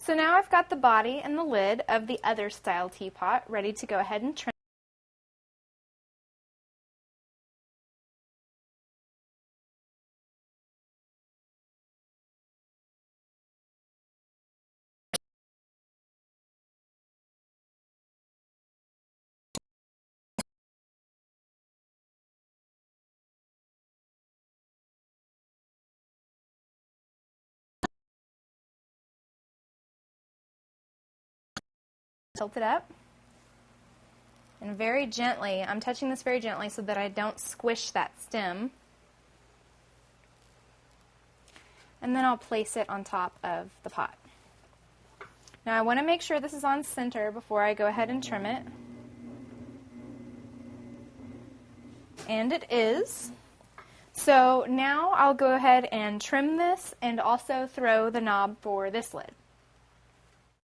So now I've got the body and the lid of the other style teapot ready to go ahead and trim. Tilt it up. And very gently, I'm touching this very gently so that I don't squish that stem. And then I'll place it on top of the pot. Now I want to make sure this is on center before I go ahead and trim it. And it is. So now I'll go ahead and trim this and also throw the knob for this lid.